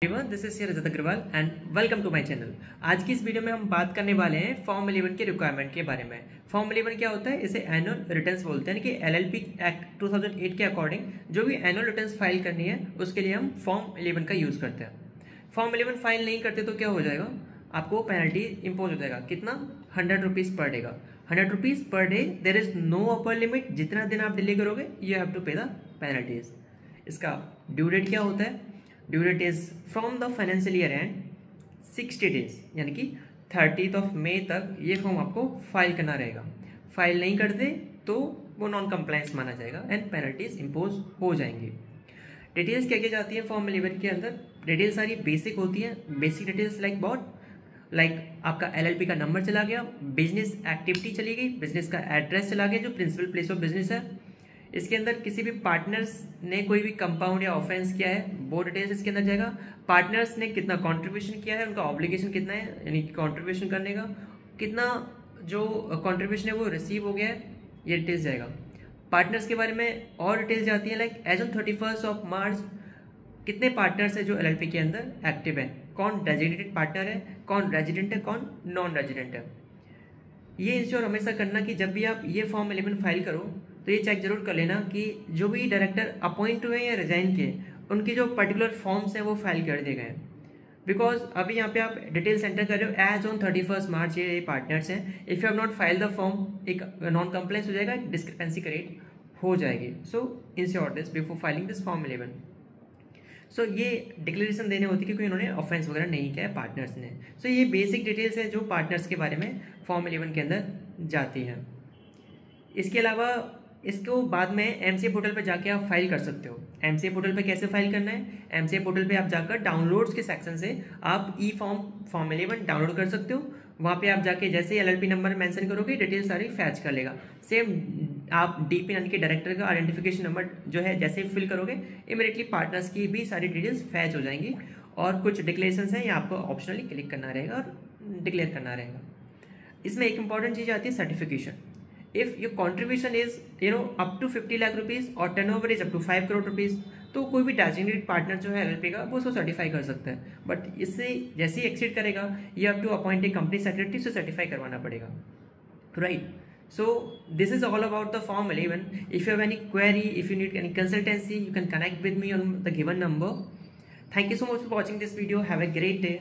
Everyone, this is Rajat Agarwal and welcome to my channel. आज की इस वीडियो में हम बात करने वाले हैं फॉर्म 11 के रिक्वायरमेंट के बारे में। फॉर्म 11 क्या होता है? इसे एनुअल रिटर्न्स बोलते हैं कि एलएलपी एक्ट 2008 के अकॉर्डिंग जो भी एनुअल रिटर्न्स फाइल करनी है उसके लिए हम फॉर्म 11 का यूज़ करते हैं। फॉर्म 11 फाइल नहीं करते तो क्या हो जाएगा? आपको पेनल्टी इम्पोज हो जाएगा। कितना? 100 रुपीज़ पर डे का। 100 rupees per day. There is no upper limit. जितना दिन आप डिले करोगे you have to pay the penalties. इसका ड्यू डेट क्या होता है? Due date is from the financial year end 60 days, यानी कि 30 मई तक ये फॉर्म आपको फाइल करना रहेगा। फाइल नहीं करते तो वो नॉन कंप्लायंस माना जाएगा एंड पेनल्टीज इम्पोज हो जाएंगी। डिटेल्स क्या क्या जाती है फॉर्म 11 के अंदर? डिटेल्स सारी बेसिक होती है। बेसिक डिटेल्स लाइक आपका एलएलपी का नंबर चला गया, बिजनेस एक्टिविटी चली गई, बिजनेस का एड्रेस चला गया जो प्रिंसिपल प्लेस ऑफ बिजनेस है। इसके अंदर किसी भी पार्टनर्स ने कोई भी कंपाउंड या ऑफेंस किया है वो डिटेल्स इसके अंदर जाएगा। पार्टनर्स ने कितना कंट्रीब्यूशन किया है, उनका ऑब्लिगेशन कितना है, यानी कंट्रीब्यूशन करने का कितना जो कंट्रीब्यूशन है वो रिसीव हो गया है, ये डिटेल्स जाएगा। पार्टनर्स के बारे में और डिटेल्स जाती है लाइक एज ऑन 31 मार्च कितने पार्टनर्स है जो एलएलपी के अंदर एक्टिव है, कौन डेजिग्नेटेड पार्टनर है, कौन रेजिडेंट है, कौन नॉन रेजिडेंट है। ये इंश्योर हमेशा करना कि जब भी आप ये फॉर्म 11 फाइल करो तो ये चेक जरूर कर लेना कि जो भी डायरेक्टर अपॉइंट हुए या रिजाइन किए उनके जो पर्टिकुलर फॉर्म्स हैं वो फाइल कर दिए गए हैं। बिकॉज अभी यहाँ पे आप डिटेल्स एंटर कर रहे हो एज ऑन 31 मार्च ये पार्टनर्स हैं। If you have not file the form एक नॉन कंप्लायंस हो जाएगा, एक डिस्क्रिपेंसी क्रिएट हो जाएगी। सो ensure this before filing this form 11। सो ये डिक्लेरेशन देने होती है क्योंकि उन्होंने ऑफेंस वगैरह नहीं किया है पार्टनर्स ने। सो ये बेसिक डिटेल्स है जो पार्टनर्स के बारे में फॉर्म 11 के अंदर जाती है। इसके अलावा इसको बाद में एमसीए पोर्टल पर जाके आप फाइल कर सकते हो। एमसीए पोर्टल पे कैसे फाइल करना है? एमसीए पोर्टल पे आप जाकर डाउनलोड्स के सेक्शन से आप फॉर्म 11 डाउनलोड कर सकते हो। वहाँ पे आप जाके जैसे एलएलपी नंबर मेंशन करोगे डिटेल सारी फैच कर लेगा। सेम आप डीपी यानी कि डायरेक्टर का आइडेंटिफिकेशन नंबर जो है जैसे ही फिल करोगे इमीडिएटली पार्टनर्स की भी सारी डिटेल्स फैच हो जाएंगी। और कुछ डिक्लेरेशंस हैं ये आपको ऑप्शनली क्लिक करना रहेगा और डिक्लेयर करना रहेगा। इसमें एक इंपॉर्टेंट चीज़ आती है certification. If your contribution is up to 50 lakh rupees और turnover is up to 5 crore rupees तो कोई भी डेजिग्नेटेड पार्टनर जो है एलएलपी का वो उसको सर्टिफाई कर सकता है। बट इससे जैसे ही एक्सीड करेगा you have to appoint a company secretary से सर्टिफाई करवाना पड़ेगा, right? So this is all about the form 11. If you have any query, if you need any consultancy, you can connect with me on the given number. Thank you so much for watching this video. Have a great day.